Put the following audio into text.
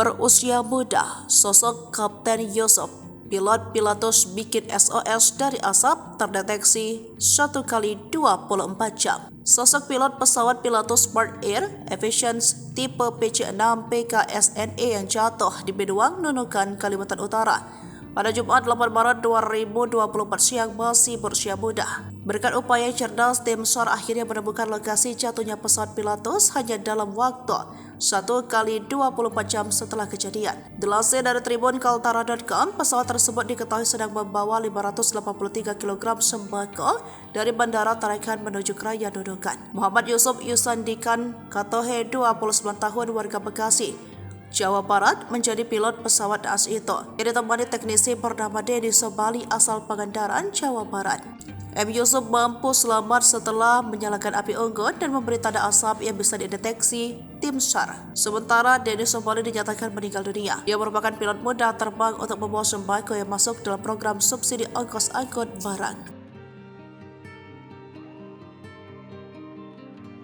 Berusia muda, sosok Kapten Yusuf, pilot Pilatus bikin SOS dari asap terdeteksi 1 kali 24 jam. Sosok pilot pesawat Pilatus Smart Air Efficiency tipe PC-6 PKSNE yang jatuh di Beduang, Nunukan, Kalimantan Utara pada Jumat 8 Maret 2024 siang masih berusia muda. Berkat upaya cerdas, tim SAR akhirnya menemukan lokasi jatuhnya pesawat Pilatus hanya dalam waktu 1 kali 24 jam setelah kejadian. Dilansir dari Tribun Kaltara.com, pesawat tersebut diketahui sedang membawa 583 kg sembako dari Bandara Tarakan menuju Krayan Nunukan. Muhammad Yusuf Yusandikan Katohe, 29 tahun, warga Bekasi, Jawa Barat, menjadi pilot pesawat naas itu. Ia ditemani teknisi bernama Denny Sobali asal Pangandaran, Jawa Barat. M. Yusuf mampu selamat setelah menyalakan api unggun dan memberi tanda asap yang bisa dideteksi tim SAR. Sementara Denny Sobali dinyatakan meninggal dunia. Dia merupakan pilot muda terbang untuk membawa sembako yang masuk dalam program subsidi ongkos angkut barang.